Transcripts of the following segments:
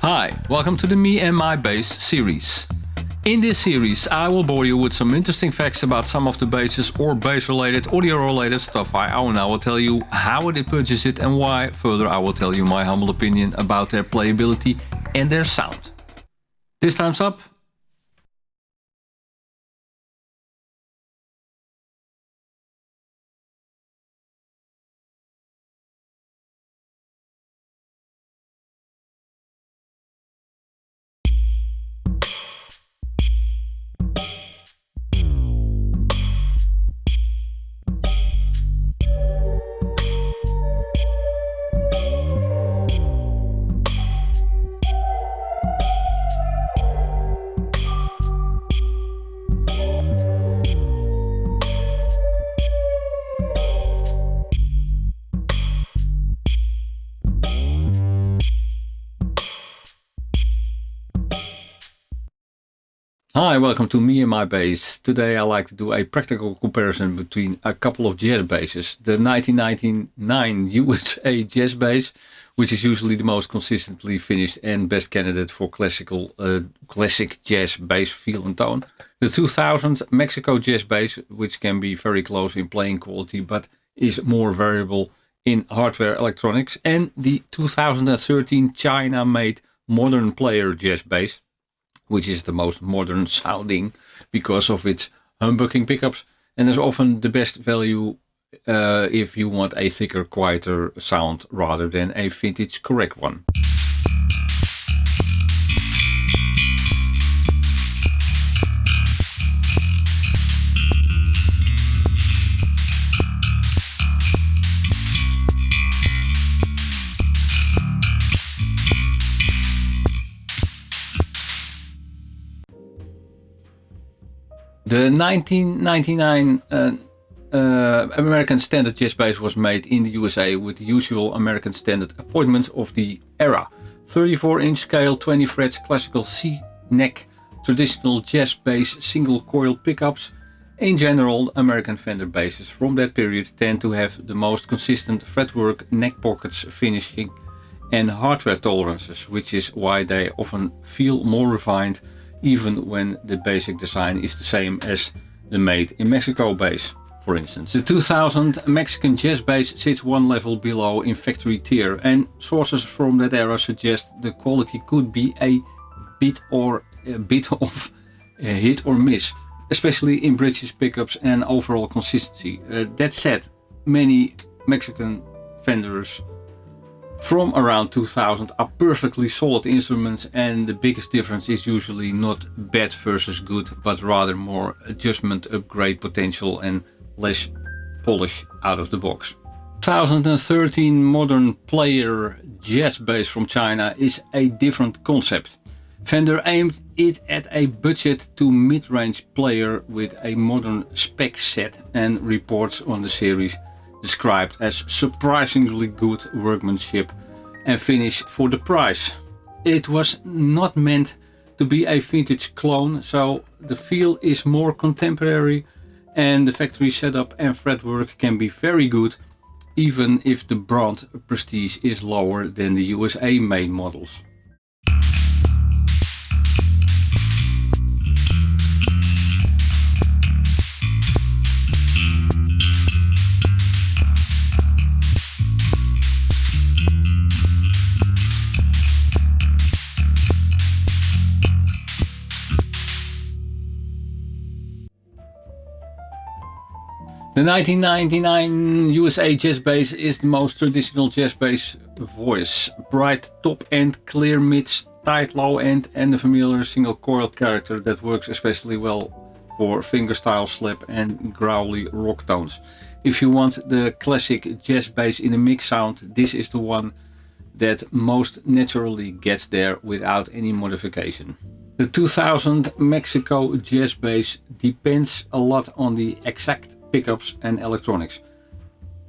Hi, welcome to the Me and My Bass series. In this series I will bore you with some interesting facts about some of the basses or bass related, audio related stuff I own. I will tell you how I did purchase it and why. Further I will tell you my humble opinion about their playability and their sound. This time's up. Hi, welcome to Me and My Bass. Today I like to do a practical comparison between a couple of jazz basses. The 1999 USA Jazz Bass, which is usually the most consistently finished and best candidate for classic jazz bass feel and tone. The 2000 Mexico Jazz Bass, which can be very close in playing quality but is more variable in hardware electronics. And the 2013 China-made Modern Player Jazz Bass, which is the most modern sounding because of its humbucking pickups and is often the best value if you want a thicker, quieter sound rather than a vintage correct one. The 1999 American Standard Jazz Bass was made in the USA with the usual American Standard appointments of the era. 34-inch scale, 20 frets, classical C neck, traditional jazz bass single coil pickups. In general, American Fender basses from that period tend to have the most consistent fretwork, neck pockets, finishing and hardware tolerances, which is why they often feel more refined even when the basic design is the same as the made in Mexico bass, for instance. The 2000 Mexican Jazz Bass sits one level below in factory tier, and sources from that era suggest the quality could be a bit of a hit or miss, especially in bridges, pickups and overall consistency. That said, many Mexican Fenders from around 2000 are perfectly solid instruments, and the biggest difference is usually not bad versus good, but rather more adjustment, upgrade potential and less polish out of the box. 2013 Modern Player Jazz Bass from China is a different concept. Fender aimed it at a budget to mid-range player with a modern spec set, and reports on the series described as surprisingly good workmanship and finish for the price. It was not meant to be a vintage clone, so the feel is more contemporary and the factory setup and fretwork can be very good, even if the brand prestige is lower than the USA made models. The 1999 USA Jazz Bass is the most traditional jazz bass voice. Bright top end, clear mids, tight low end and the familiar single coil character that works especially well for fingerstyle slap and growly rock tones. If you want the classic jazz bass in a mix sound, this is the one that most naturally gets there without any modification. The 2000 Mexico Jazz Bass depends a lot on the exact pickups and electronics,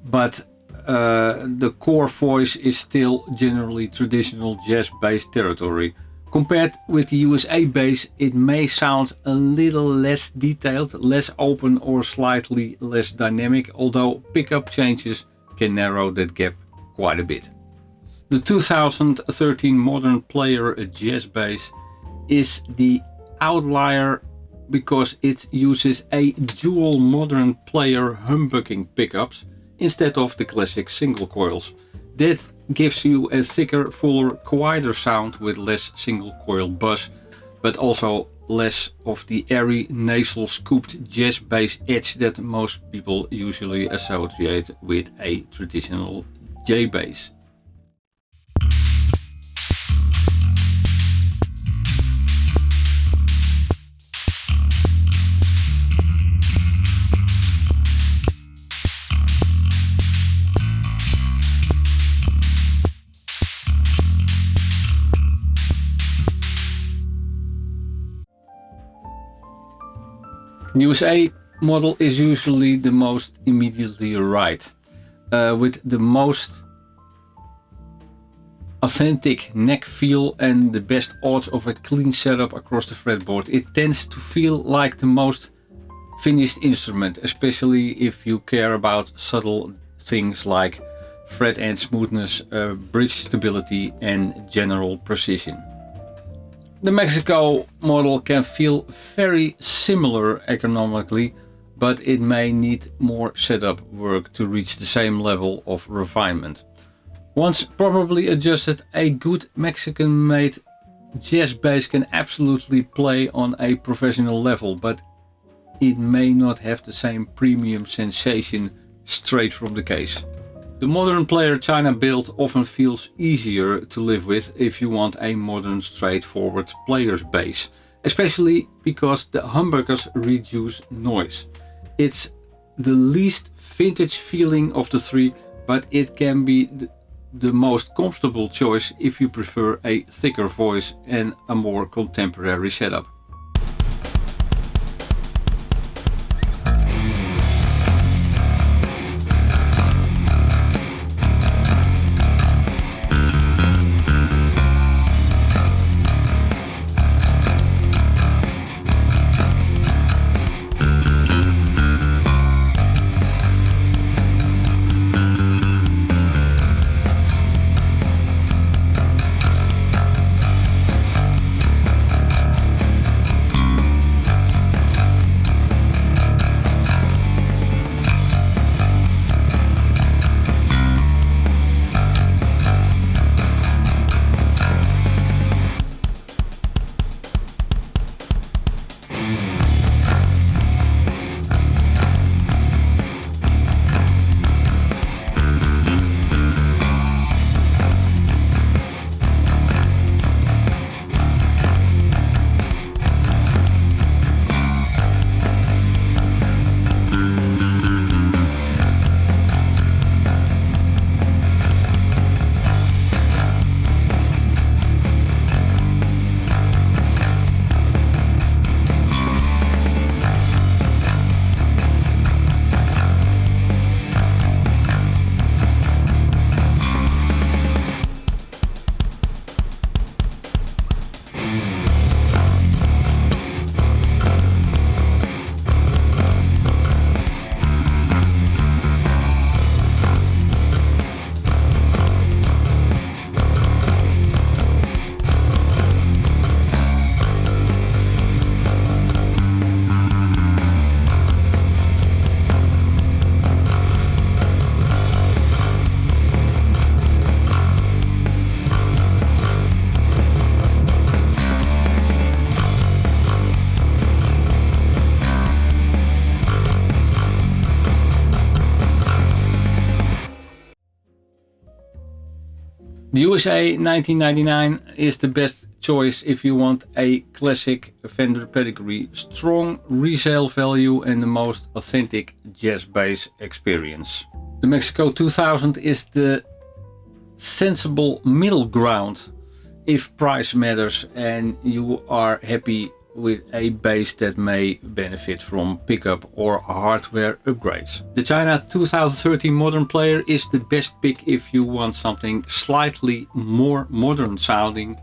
but the core voice is still generally traditional jazz bass territory. Compared with the USA bass, it may sound a little less detailed, less open or slightly less dynamic, although pickup changes can narrow that gap quite a bit. The 2013 Modern Player Jazz Bass is the outlier because it uses a dual Modern Player humbucking pickups instead of the classic single coils. That gives you a thicker, fuller, quieter sound with less single coil buzz, but also less of the airy, nasal, scooped jazz bass edge that most people usually associate with a traditional J bass. The USA model is usually the most immediately right, with the most authentic neck feel and the best odds of a clean setup across the fretboard. It tends to feel like the most finished instrument, especially if you care about subtle things like fret end smoothness, bridge stability and general precision. The Mexico model can feel very similar economically, but it may need more setup work to reach the same level of refinement. Once properly adjusted, a good Mexican-made jazz bass can absolutely play on a professional level, but it may not have the same premium sensation straight from the case. The Modern Player China build often feels easier to live with if you want a modern, straightforward player's bass, especially because the humbuckers reduce noise. It's the least vintage feeling of the three, but it can be the most comfortable choice if you prefer a thicker voice and a more contemporary setup. The USA 1999 is the best choice if you want a classic Fender pedigree, strong resale value and the most authentic jazz bass experience. The Mexico 2000 is the sensible middle ground if price matters and you are happy with a bass that may benefit from pickup or hardware upgrades. The China 2013 Modern Player is the best pick if you want something slightly more modern sounding,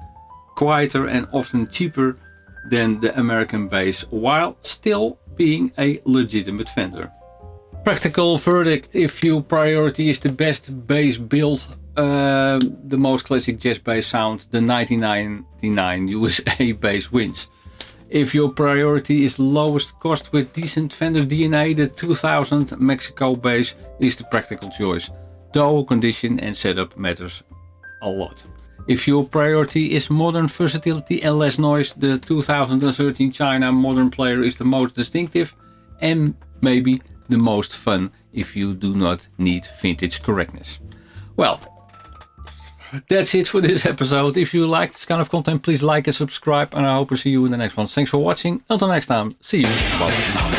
quieter and often cheaper than the American bass while still being a legitimate Fender. Practical verdict: if your priority is the best bass build the most classic jazz bass sound, the 1999 USA bass wins. If your priority is lowest cost with decent Fender DNA, the 2000 Mexico bass is the practical choice, though condition and setup matters a lot. If your priority is modern versatility and less noise, the 2013 China Modern Player is the most distinctive and maybe the most fun if you do not need vintage correctness. Well, that's it for this episode. If you like this kind of content, please like and subscribe, and I hope to see you in the next one. Thanks for watching. Until next time, see you. Bye.